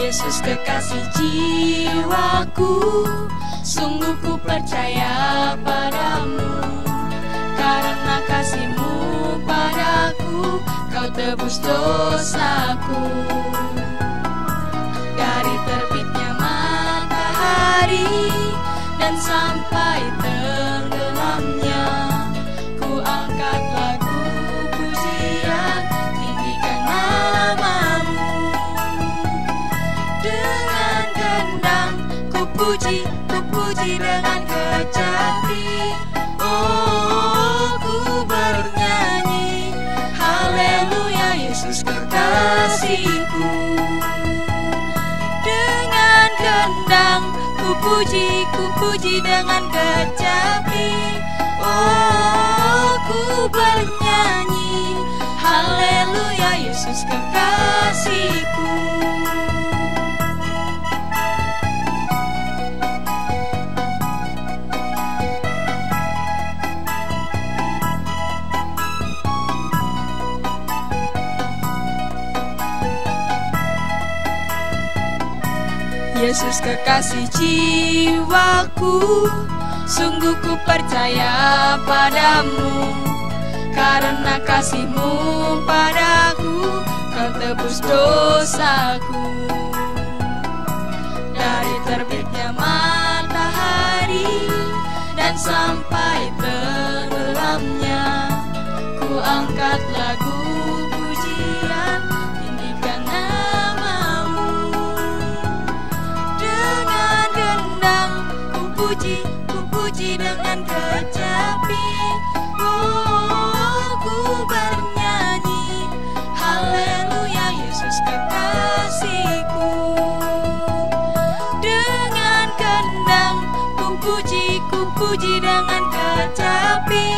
Yesus kekasih jiwaku, sungguh ku percaya padamu. Karena kasih-Mu padaku, Kau tebus dosaku. Dari terbitnya matahari dan sampai tenggelamnya, ku angkat lagu pujian, tinggikan nama-Mu. Dengan gendang ku puji dengan kecapi. Oh, ku bernyanyi, haleluya, Yesus kekasihku. Dengan gendang ku puji dengan kecapi. Oh, ku bernyanyi, haleluya, Yesus kekasihku. Yesus kekasih jiwaku, sungguh ku percaya padamu. Karena kasih-Mu padaku, Kau tebus dosaku. Dari terbitnya matahari dan sampai tenggelamnya, ku angkat lagu pujian, tinggikan nama-Mu. Dengan gendang ku puji dengan kecapi. Oh, ku bernyanyi, haleluya, Yesus kekasihku. Dengan gendang ku puji dengan kecapi.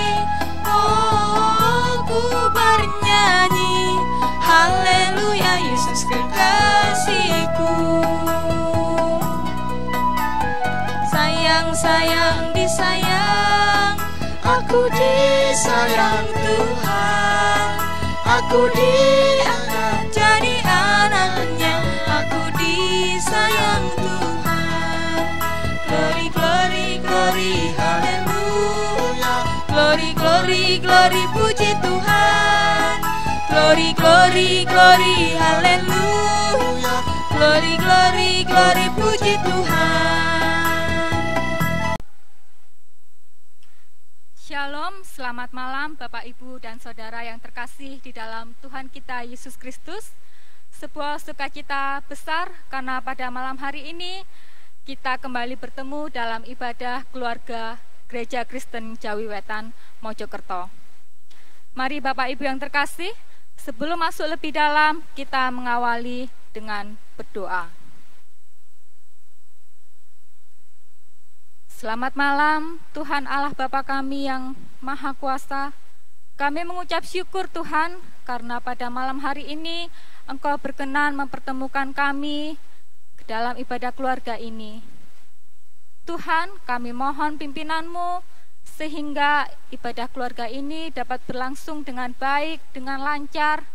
Oh, ku bernyanyi, haleluya, Yesus kekasihku. Sayang, disayang, aku disayang Tuhan. Aku diangkat jadi anak-Nya, aku disayang Tuhan. Glory, glory, glory, haleluya. Glory, glory, glory, puji Tuhan. Glory, glory, glory, haleluya. Glory, glory, glory, puji Tuhan. Shalom, selamat malam Bapak, Ibu, dan Saudara yang terkasih di dalam Tuhan kita Yesus Kristus. Sebuah sukacita besar karena pada malam hari ini kita kembali bertemu dalam ibadah keluarga Gereja Kristen Jawi Wetan, Mojokerto. Mari Bapak Ibu yang terkasih, sebelum masuk lebih dalam, kita mengawali dengan berdoa. Selamat malam Tuhan Allah Bapa kami yang Maha Kuasa. Kami mengucap syukur Tuhan karena pada malam hari ini Engkau berkenan mempertemukan kami dalam ibadah keluarga ini. Tuhan, kami mohon pimpinan-Mu sehingga ibadah keluarga ini dapat berlangsung dengan baik, dengan lancar,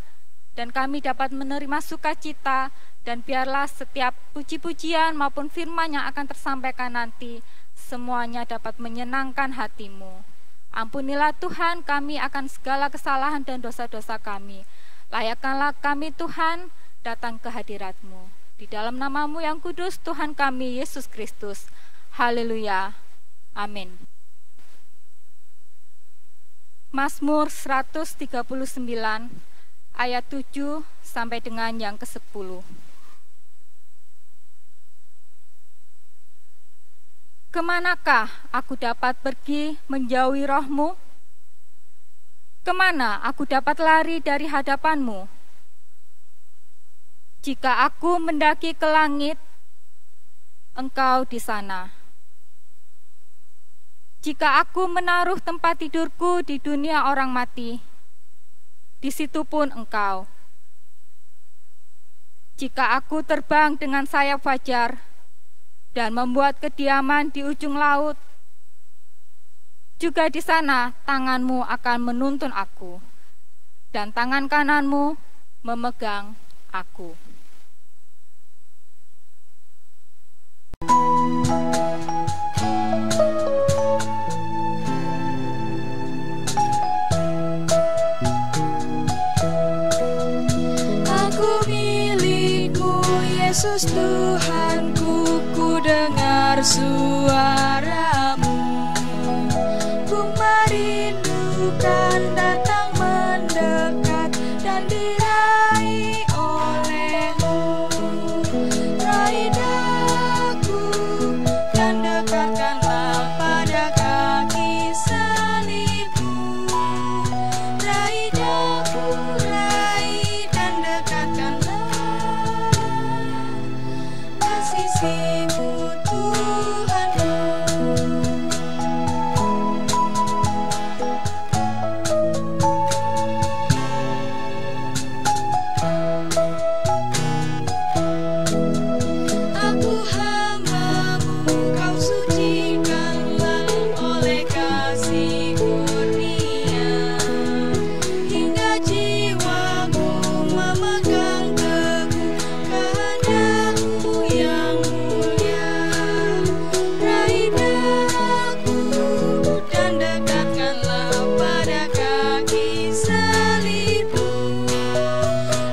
dan kami dapat menerima sukacita, dan biarlah setiap puji-pujian maupun firman yang akan tersampaikan nanti semuanya dapat menyenangkan hati-Mu. Ampunilah Tuhan kami akan segala kesalahan dan dosa-dosa kami. Layakkanlah kami Tuhan datang ke hadirat-Mu. Di dalam nama-Mu yang kudus Tuhan kami Yesus Kristus. Haleluya. Amin. Mazmur 139 ayat 7 sampai dengan yang ke-10. Kemanakah aku dapat pergi menjauhi Roh-Mu? Kemana aku dapat lari dari hadapan-Mu? Jika aku mendaki ke langit, Engkau di sana. Jika aku menaruh tempat tidurku di dunia orang mati, di situ pun Engkau. Jika aku terbang dengan sayap fajar dan membuat kediaman di ujung laut, juga di sana tangan-Mu akan menuntun aku, dan tangan kanan-Mu memegang aku. Yesus Tuhanku, ku dengar suaramu, ku merindukan datang mendekat dan diraih olehmu. Raih daku dan dekatkanlah pada kaki salibmu. Raih daku, raih dan dekatkanlah kasih-Mu Tuhanku. Aku hamba-Mu, Kau sucikanlah oleh kasih kurnia, hingga jiwaku memegang teguh kehendak-Mu yang mulia. Raih daku dan dekatkanlah pada kaki salib-Mu.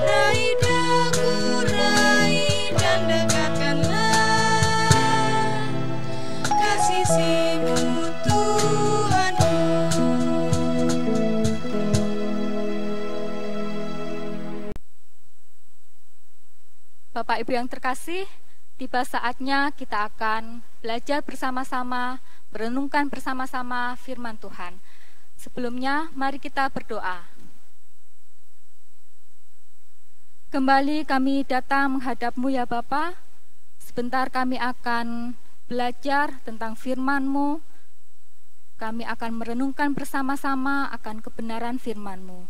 Raih daku, raih dan dekatkanlah kasih-Mu Tuhanku. Bapak Ibu yang terkasih, tiba saatnya kita akan belajar bersama-sama, merenungkan bersama-sama firman Tuhan. Sebelumnya, mari kita berdoa. Kembali kami datang menghadap-Mu ya Bapa. Sebentar kami akan belajar tentang firman-Mu. Kami akan merenungkan bersama-sama akan kebenaran firman-Mu.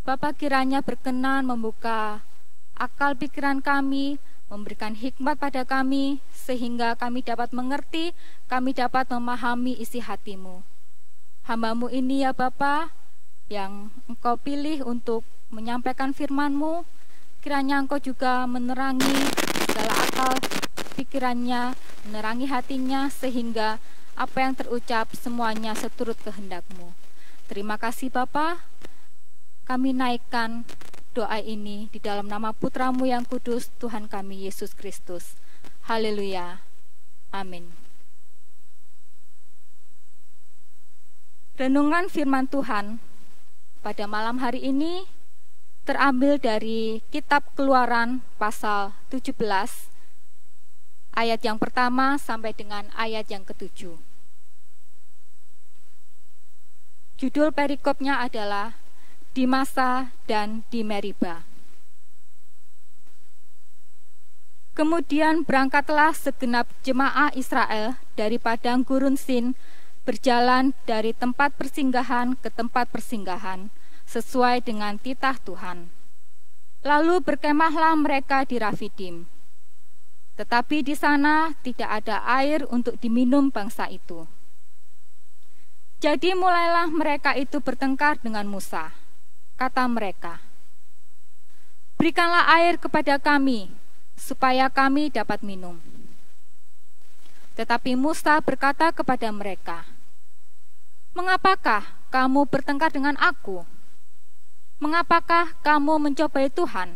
Bapa, kiranya berkenan membuka akal pikiran kami, memberikan hikmat pada kami, sehingga kami dapat mengerti, kami dapat memahami isi hati-Mu. Hamba-Mu ini ya Bapa, yang Engkau pilih untuk menyampaikan firman-Mu, kiranya Engkau juga menerangi segala akal pikirannya, menerangi hatinya, sehingga apa yang terucap semuanya seturut kehendak-Mu. Terima kasih Bapa, kami naikkan doa ini di dalam nama Putra-Mu yang kudus, Tuhan kami Yesus Kristus. Haleluya. Amin. Renungan firman Tuhan pada malam hari ini terambil dari kitab Keluaran pasal 17 ayat yang pertama sampai dengan ayat yang ke-7. Judul perikopnya adalah Di Masa dan di Meriba. Kemudian berangkatlah segenap jemaah Israel dari padang gurun Sin, berjalan dari tempat persinggahan ke tempat persinggahan, sesuai dengan titah Tuhan. Lalu berkemahlah mereka di Rafidim. Tetapi di sana tidak ada air untuk diminum bangsa itu. Jadi mulailah mereka itu bertengkar dengan Musa. Kata mereka, "Berikanlah air kepada kami, supaya kami dapat minum." Tetapi Musa berkata kepada mereka, "Mengapakah kamu bertengkar dengan aku? Mengapakah kamu mencobai Tuhan?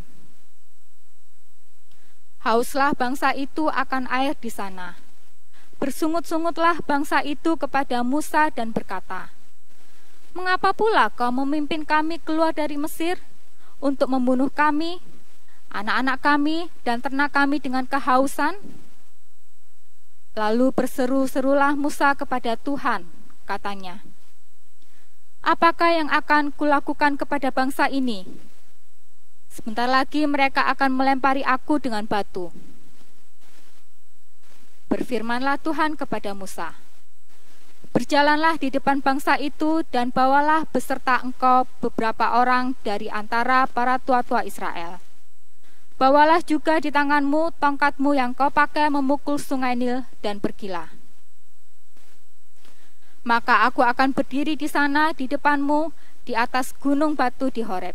Hauslah bangsa itu akan air di sana. Bersungut-sungutlah bangsa itu kepada Musa dan berkata, 'Mengapa pula kau memimpin kami keluar dari Mesir untuk membunuh kami, anak-anak kami, dan ternak kami dengan kehausan?' Lalu berseru-serulah Musa kepada Tuhan, katanya, 'Apakah yang akan kulakukan kepada bangsa ini? Sebentar lagi mereka akan melempari aku dengan batu.' Berfirmanlah Tuhan kepada Musa, 'Berjalanlah di depan bangsa itu dan bawalah beserta engkau beberapa orang dari antara para tua-tua Israel. Bawalah juga di tanganmu tongkatmu yang kau pakai memukul sungai Nil dan pergilah. Maka aku akan berdiri di sana di depanmu di atas gunung batu di Horeb.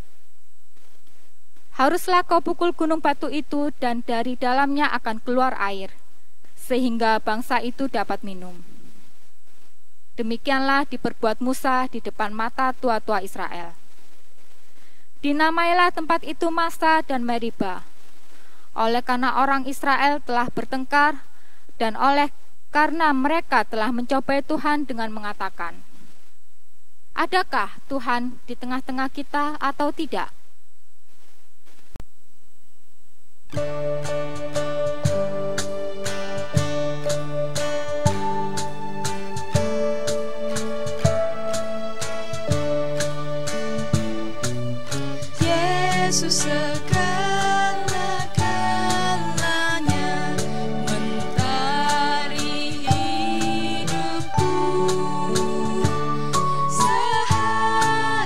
Haruslah kau pukul gunung batu itu dan dari dalamnya akan keluar air, sehingga bangsa itu dapat minum. Demikianlah diperbuat Musa di depan mata tua-tua Israel. Dinamailah tempat itu Massa dan Meriba, oleh karena orang Israel telah bertengkar dan oleh karena mereka telah mencobai Tuhan dengan mengatakan, "Adakah Tuhan di tengah-tengah kita atau tidak?" Yesus segala-galanya, mentari hidupku. Sehari-hari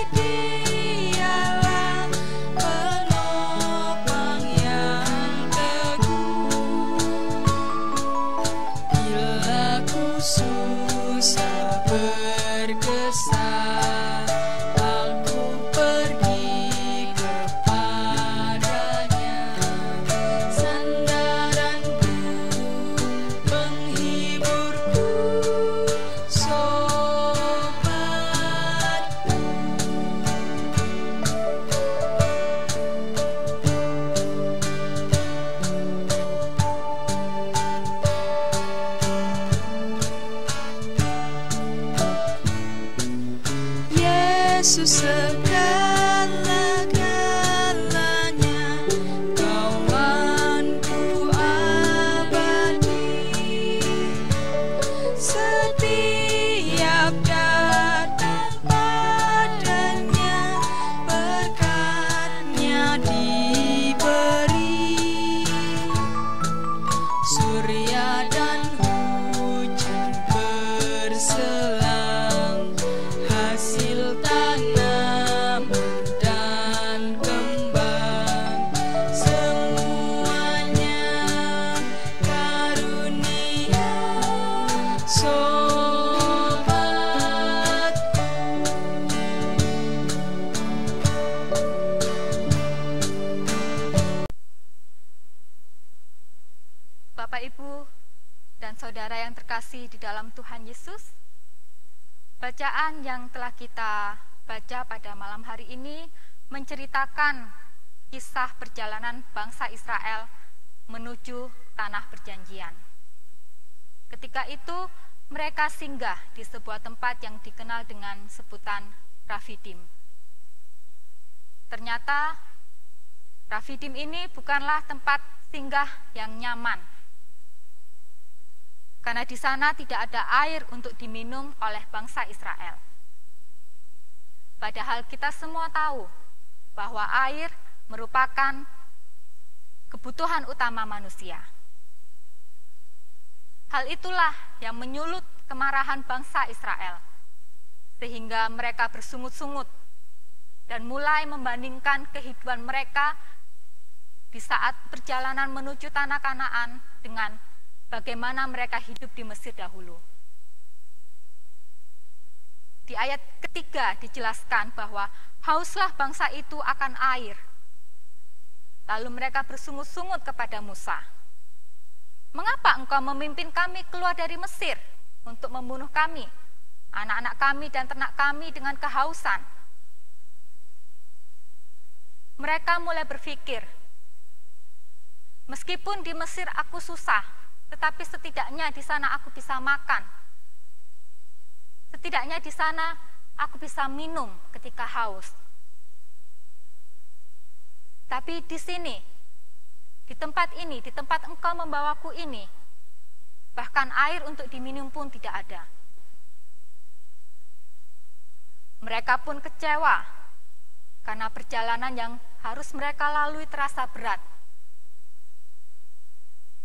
Dialah penopang yang teguh. Bila ku susah berkesan, Yesus segala-galanya, kawanku abadi. Setiap datang padanya, berkat-Nya diberi. Surya dan hujan berselang, hasil tanam dan kembang, semuanya karunia Bapak, Ibu, dan saudara yang terkasih di dalam Tuhan Yesus, bacaan yang telah kita baca pada malam hari ini menceritakan kisah perjalanan bangsa Israel menuju tanah perjanjian. Ketika itu mereka singgah di sebuah tempat yang dikenal dengan sebutan Rafidim. Ternyata Rafidim ini bukanlah tempat singgah yang nyaman, karena di sana tidak ada air untuk diminum oleh bangsa Israel. Padahal kita semua tahu bahwa air merupakan kebutuhan utama manusia. Hal itulah yang menyulut kemarahan bangsa Israel, sehingga mereka bersungut-sungut dan mulai membandingkan kehidupan mereka di saat perjalanan menuju tanah Kanaan dengan bagaimana mereka hidup di Mesir dahulu. Di ayat ketiga dijelaskan bahwa hauslah bangsa itu akan air. Lalu mereka bersungut-sungut kepada Musa, "Mengapa engkau memimpin kami keluar dari Mesir untuk membunuh kami, anak-anak kami dan ternak kami dengan kehausan?" Mereka mulai berpikir, meskipun di Mesir aku susah, tetapi setidaknya di sana aku bisa makan. Setidaknya di sana aku bisa minum ketika haus. Tapi di sini, di tempat ini, di tempat engkau membawaku ini, bahkan air untuk diminum pun tidak ada. Mereka pun kecewa karena perjalanan yang harus mereka lalui terasa berat,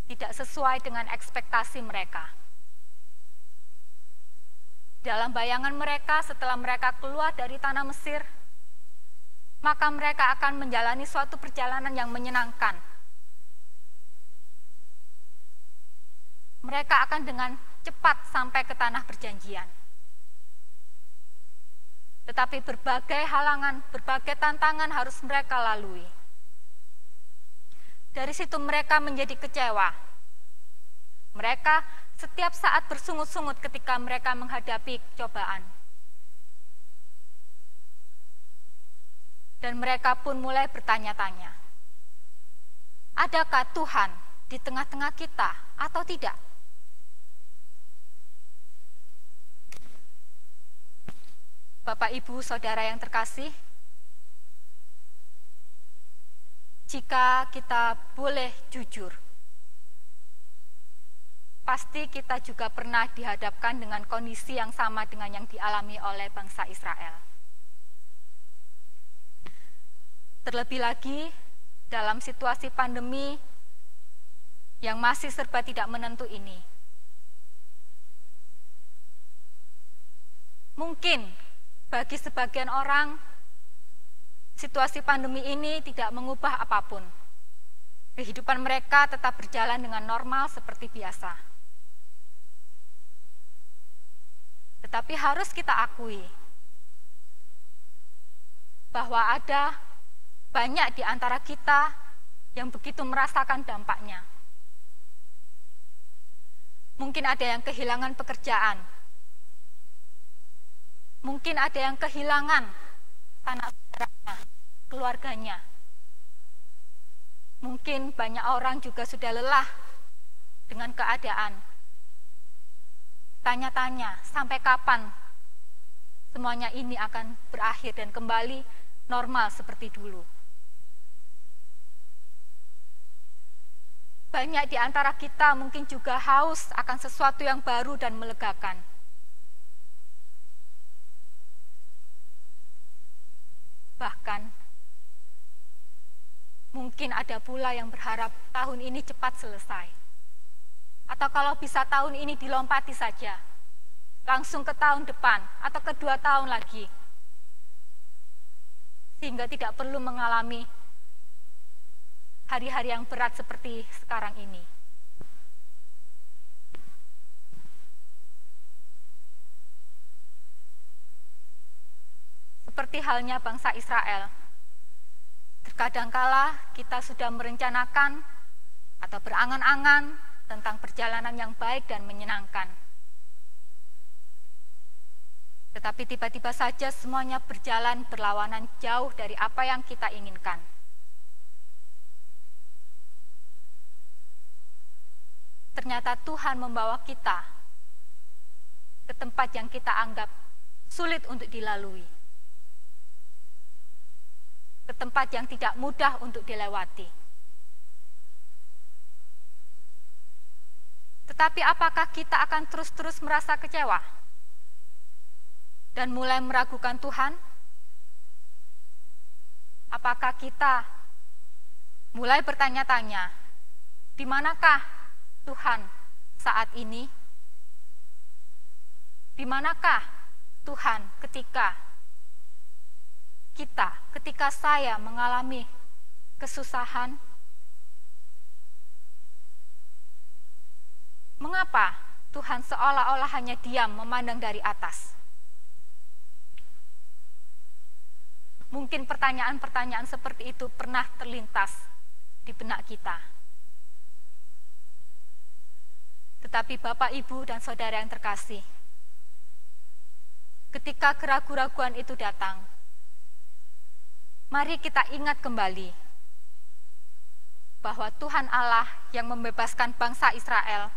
tidak sesuai dengan ekspektasi mereka. Dalam bayangan mereka, setelah mereka keluar dari tanah Mesir, maka mereka akan menjalani suatu perjalanan yang menyenangkan. Mereka akan dengan cepat sampai ke tanah perjanjian. Tetapi berbagai halangan, berbagai tantangan harus mereka lalui. Dari situ mereka menjadi kecewa. Mereka setiap saat bersungut-sungut ketika mereka menghadapi cobaan. Dan mereka pun mulai bertanya-tanya, adakah Tuhan di tengah-tengah kita atau tidak? Bapak, Ibu, Saudara yang terkasih, jika kita boleh jujur, pasti kita juga pernah dihadapkan dengan kondisi yang sama dengan yang dialami oleh bangsa Israel. Terlebih lagi dalam situasi pandemi yang masih serba tidak menentu ini. Mungkin bagi sebagian orang, situasi pandemi ini tidak mengubah apapun. Kehidupan mereka tetap berjalan dengan normal seperti biasa. Tetapi harus kita akui bahwa ada banyak di antara kita yang begitu merasakan dampaknya. Mungkin ada yang kehilangan pekerjaan. Mungkin ada yang kehilangan anak saudaranya, keluarganya. Mungkin banyak orang juga sudah lelah dengan keadaan. Tanya-tanya, sampai kapan semuanya ini akan berakhir dan kembali normal seperti dulu. Banyak di antara kita mungkin juga haus akan sesuatu yang baru dan melegakan. Bahkan, mungkin ada pula yang berharap tahun ini cepat selesai. Atau kalau bisa tahun ini dilompati saja, langsung ke tahun depan atau ke 2 tahun lagi. Sehingga tidak perlu mengalami hari-hari yang berat seperti sekarang ini. Seperti halnya bangsa Israel, terkadangkala kita sudah merencanakan atau berangan-angan tentang perjalanan yang baik dan menyenangkan. Tetapi tiba-tiba saja semuanya berjalan berlawanan jauh dari apa yang kita inginkan. Ternyata Tuhan membawa kita ke tempat yang kita anggap sulit untuk dilalui. Ke tempat yang tidak mudah untuk dilewati. Tetapi apakah kita akan terus-terus merasa kecewa dan mulai meragukan Tuhan? Apakah kita mulai bertanya-tanya, di manakah Tuhan saat ini? Di manakah Tuhan ketika saya mengalami kesusahan? Mengapa Tuhan seolah-olah hanya diam memandang dari atas? Mungkin pertanyaan-pertanyaan seperti itu pernah terlintas di benak kita. Tetapi Bapak, Ibu, dan Saudara yang terkasih, ketika keraguan-raguan itu datang, mari kita ingat kembali bahwa Tuhan Allah yang membebaskan bangsa Israel,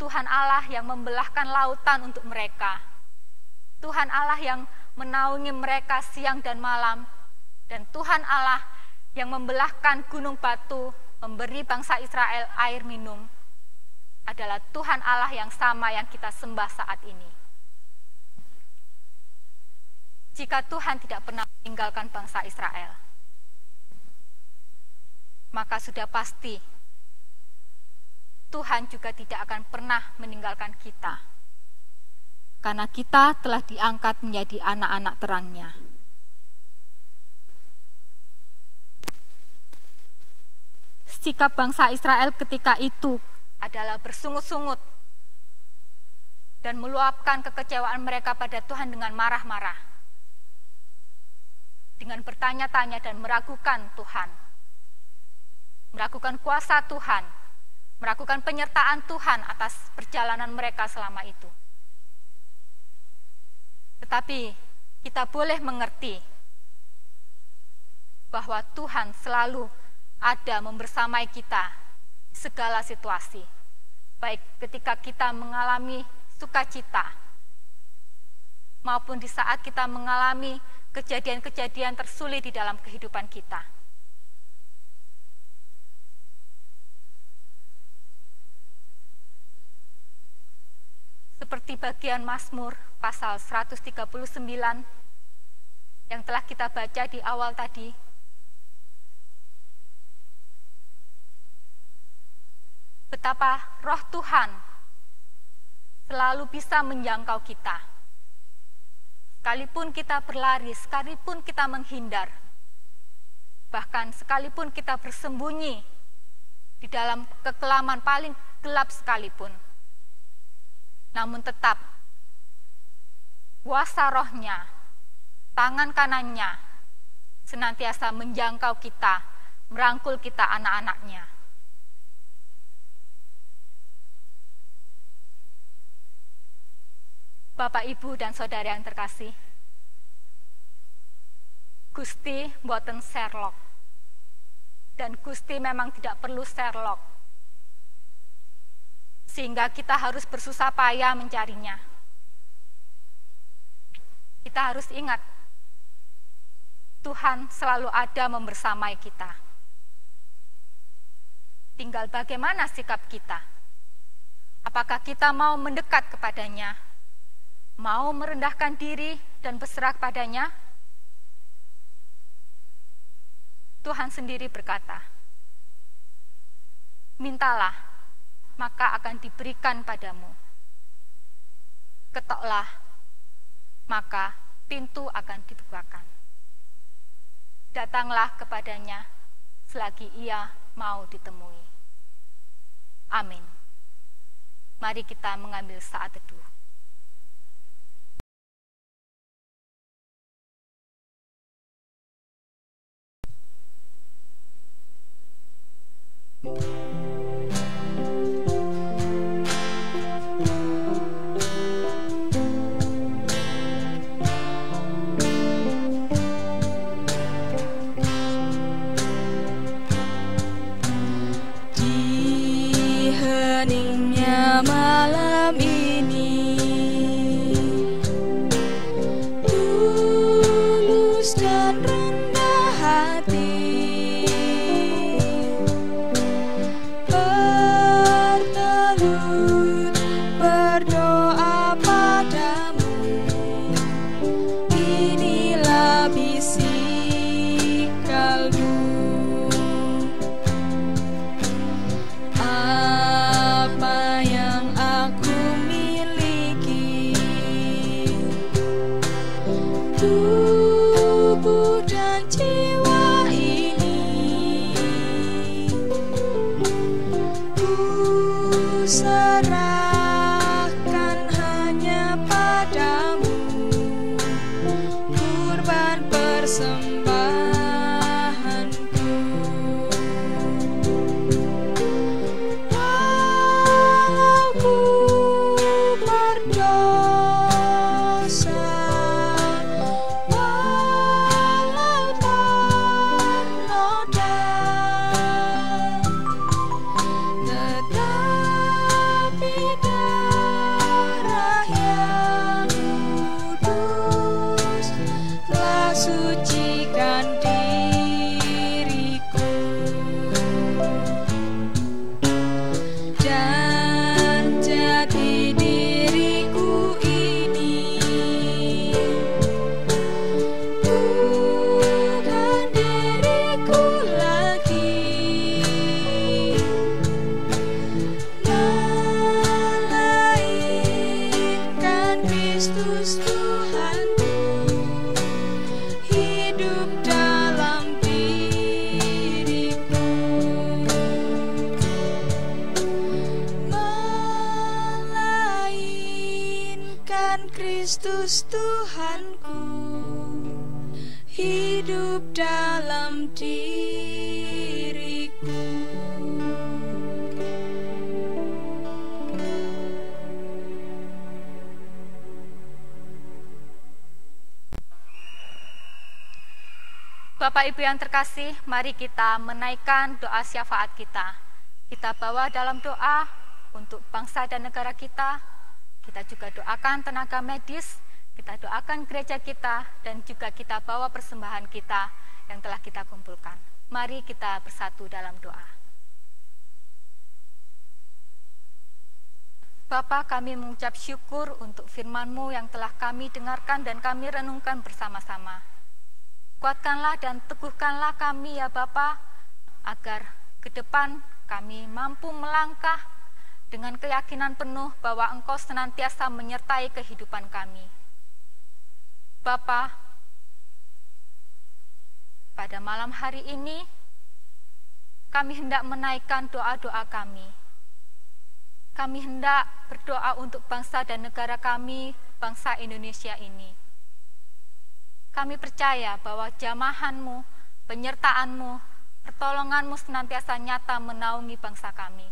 Tuhan Allah yang membelahkan lautan untuk mereka, Tuhan Allah yang menaungi mereka siang dan malam, dan Tuhan Allah yang membelahkan gunung batu, memberi bangsa Israel air minum, adalah Tuhan Allah yang sama yang kita sembah saat ini. Jika Tuhan tidak pernah meninggalkan bangsa Israel, maka sudah pasti Tuhan juga tidak akan pernah meninggalkan kita, karena kita telah diangkat menjadi anak-anak terang-Nya. Sikap bangsa Israel ketika itu adalah bersungut-sungut dan meluapkan kekecewaan mereka pada Tuhan dengan marah-marah, dengan bertanya-tanya dan meragukan Tuhan. meragukan kuasa Tuhan, meragukan penyertaan Tuhan atas perjalanan mereka selama itu. Tetapi kita boleh mengerti bahwa Tuhan selalu ada membersamai kita di segala situasi, baik ketika kita mengalami sukacita maupun di saat kita mengalami kejadian-kejadian tersulit di dalam kehidupan kita. Seperti bagian Mazmur pasal 139 yang telah kita baca di awal tadi, betapa Roh Tuhan selalu bisa menjangkau kita. Sekalipun kita berlari, sekalipun kita menghindar, bahkan sekalipun kita bersembunyi di dalam kekelaman paling gelap sekalipun, namun tetap kuasa Roh-Nya, tangan kanannya senantiasa menjangkau kita, merangkul kita anak-anaknya. Bapak, Ibu, dan Saudara yang terkasih, Gusti mboten Sherlock, dan Gusti memang tidak perlu Sherlock, sehingga kita harus bersusah payah mencarinya. Kita harus ingat, Tuhan selalu ada membersamai kita. Tinggal bagaimana sikap kita. Apakah kita mau mendekat kepadanya, mau merendahkan diri dan berserah padanya? Tuhan sendiri berkata, mintalah, maka akan diberikan padamu. Ketoklah, maka pintu akan dibukakan. Datanglah kepadanya selagi ia mau ditemui. Amin. Mari kita mengambil saat teduh. Di heningnya malam ini, tulus dan rendah hati, bertelut berdoa padamu. Inilah bisik kalbu, apa yang aku miliki, tubuh dan jiwa ini, ku serahkan hanya padamu, kurban persembahanku. Walau ku berdosa, walau ternoda, tetapi darah yang kudus telah sucikan diriku, dan jati diriku ini bukan diriku lagi, melainkan Kristus Tuhanku hidup dalam diriku, melainkan Kristus Tuhanku hidup dalam diriku. Bapak Ibu yang terkasih, mari kita menaikkan doa syafaat kita. Kita bawa dalam doa untuk bangsa dan negara kita. Kita juga doakan tenaga medis, kita doakan gereja kita, dan juga kita bawa persembahan kita yang telah kita kumpulkan. Mari kita bersatu dalam doa. Bapa, kami mengucap syukur untuk firman-Mu yang telah kami dengarkan dan kami renungkan bersama-sama. Kuatkanlah dan teguhkanlah kami ya Bapa, agar ke depan kami mampu melangkah dengan keyakinan penuh bahwa Engkau senantiasa menyertai kehidupan kami. Bapa, pada malam hari ini kami hendak menaikkan doa-doa kami. Kami hendak berdoa untuk bangsa dan negara kami, bangsa Indonesia ini. Kami percaya bahwa jamahan-Mu, penyertaan-Mu, pertolongan-Mu senantiasa nyata menaungi bangsa kami.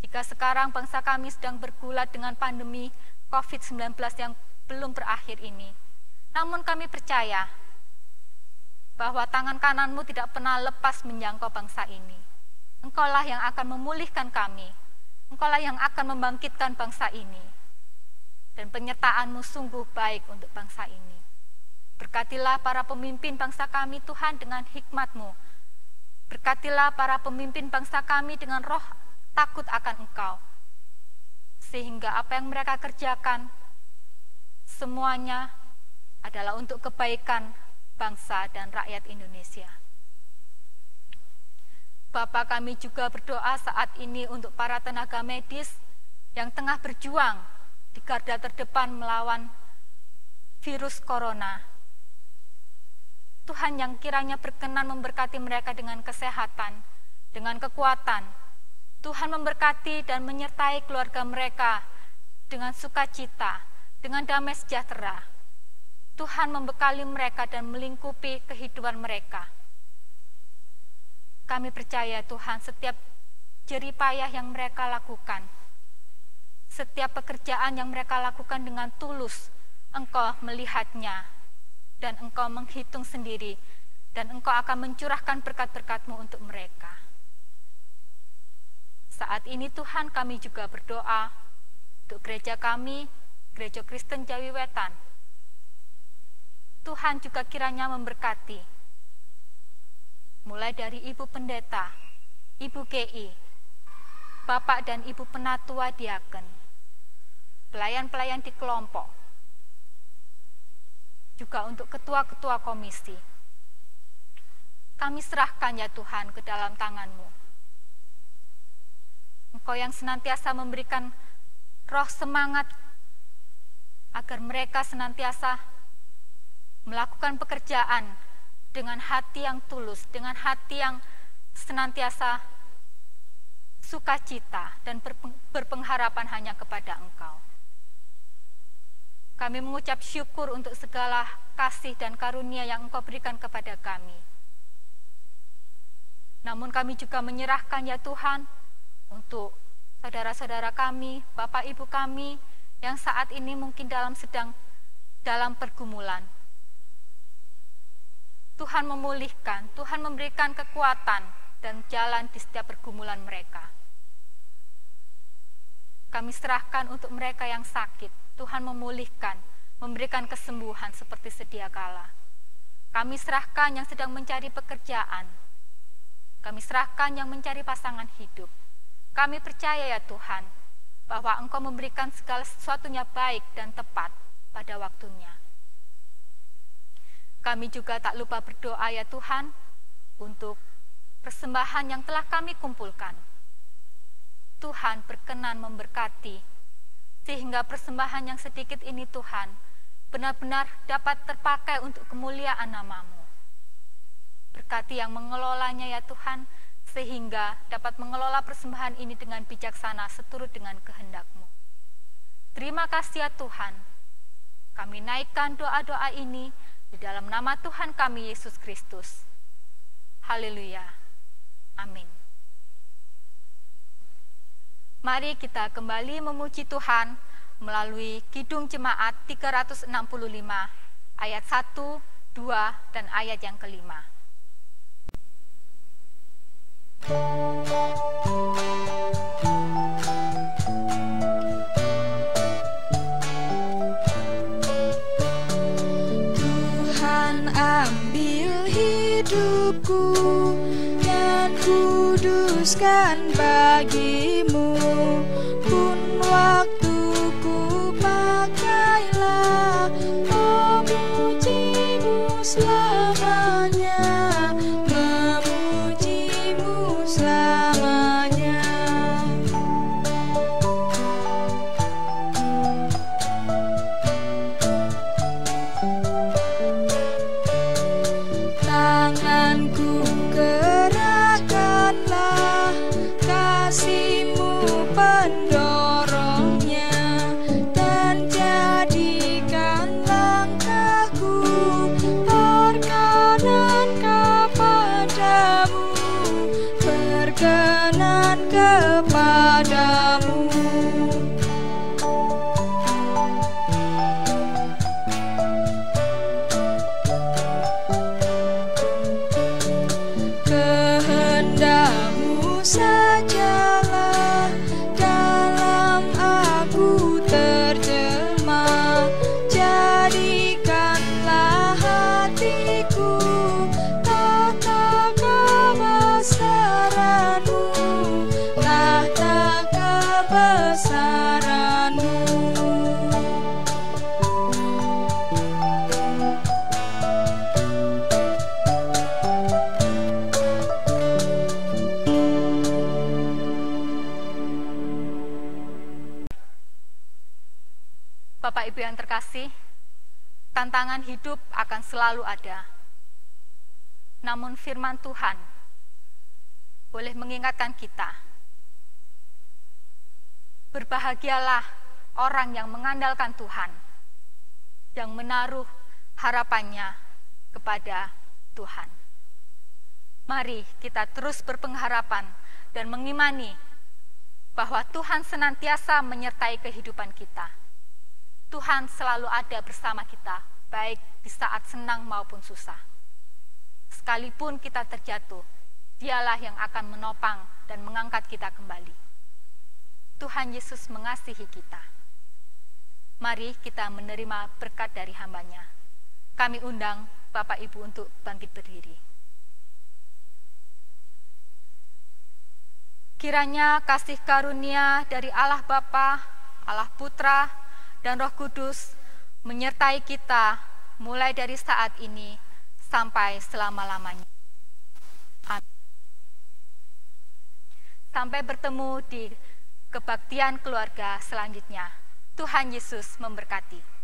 Jika sekarang bangsa kami sedang bergulat dengan pandemi COVID-19 yang belum berakhir ini, namun kami percaya bahwa tangan kanan-Mu tidak pernah lepas menjangkau bangsa ini. Engkaulah yang akan memulihkan kami. Engkaulah yang akan membangkitkan bangsa ini. Dan penyertaan-Mu sungguh baik untuk bangsa ini. Berkatilah para pemimpin bangsa kami Tuhan dengan hikmat-Mu. Berkatilah para pemimpin bangsa kami dengan roh takut akan Engkau. Sehingga apa yang mereka kerjakan semuanya adalah untuk kebaikan bangsa dan rakyat Indonesia. Bapa, kami juga berdoa saat ini untuk para tenaga medis yang tengah berjuang di garda terdepan melawan virus corona. Tuhan yang kiranya berkenan memberkati mereka dengan kesehatan, dengan kekuatan. Tuhan memberkati dan menyertai keluarga mereka dengan sukacita, dengan damai sejahtera. Tuhan membekali mereka dan melingkupi kehidupan mereka. Kami percaya Tuhan, setiap jerih payah yang mereka lakukan, setiap pekerjaan yang mereka lakukan dengan tulus, Engkau melihatnya, dan Engkau menghitung sendiri, dan Engkau akan mencurahkan berkat-berkat-Mu untuk mereka. Saat ini Tuhan, kami juga berdoa untuk gereja kami, Gereja Kristen Jawi Wetan. Tuhan juga kiranya memberkati, mulai dari Ibu Pendeta, Ibu GI, Bapak dan Ibu Penatua Diaken, pelayan-pelayan di kelompok, juga untuk ketua-ketua komisi. Kami serahkan ya Tuhan ke dalam tangan-Mu. Engkau yang senantiasa memberikan roh semangat agar mereka senantiasa melakukan pekerjaan dengan hati yang tulus, dengan hati yang senantiasa sukacita dan berpengharapan hanya kepada Engkau. Kami mengucap syukur untuk segala kasih dan karunia yang Engkau berikan kepada kami. Namun kami juga menyerahkan ya Tuhan untuk saudara-saudara kami, Bapak Ibu kami yang saat ini mungkin sedang dalam pergumulan. Tuhan memulihkan, Tuhan memberikan kekuatan dan jalan di setiap pergumulan mereka. Kami serahkan untuk mereka yang sakit, Tuhan memulihkan, memberikan kesembuhan seperti sedia kala. Kami serahkan yang sedang mencari pekerjaan, kami serahkan yang mencari pasangan hidup. Kami percaya ya Tuhan, bahwa Engkau memberikan segala sesuatunya baik dan tepat pada waktunya. Kami juga tak lupa berdoa ya Tuhan untuk persembahan yang telah kami kumpulkan. Tuhan berkenan memberkati sehingga persembahan yang sedikit ini Tuhan benar-benar dapat terpakai untuk kemuliaan nama-Mu. Berkati yang mengelolanya ya Tuhan sehingga dapat mengelola persembahan ini dengan bijaksana seturut dengan kehendak-Mu. Terima kasih ya Tuhan. Kami naikkan doa-doa ini di dalam nama Tuhan kami Yesus Kristus. Haleluya. Amin. Mari kita kembali memuji Tuhan melalui Kidung Jemaat 365 ayat 1 2 dan ayat yang kelima. Tuhan ambil hidupku dan kuduskan bagimu, pun waktuku pakailah memujimu selamanya, memujimu selamanya. Tanganku gerakkanlah, kasih-Mu pendorongnya, dan jadikan langkahku berkenan kepadamu, berkenan kepadamu. Kehendak-Mu sajalah dalam aku terjemah, jadikanlah hatiku tahta kebesaran-Mu, tahta kebesaran-Mu. Bapak Ibu yang terkasih, tantangan hidup akan selalu ada. Namun firman Tuhan boleh mengingatkan kita, berbahagialah orang yang mengandalkan Tuhan, yang menaruh harapannya kepada Tuhan. Mari kita terus berpengharapan dan mengimani bahwa Tuhan senantiasa menyertai kehidupan kita. Tuhan selalu ada bersama kita, baik di saat senang maupun susah. Sekalipun kita terjatuh, Dialah yang akan menopang dan mengangkat kita kembali. Tuhan Yesus mengasihi kita. Mari kita menerima berkat dari hamba-Nya. Kami undang Bapak Ibu untuk bangkit berdiri. Kiranya kasih karunia dari Allah Bapa, Allah Putra, dan Roh Kudus menyertai kita mulai dari saat ini sampai selama-lamanya. Amin. Sampai bertemu di kebaktian keluarga selanjutnya. Tuhan Yesus memberkati.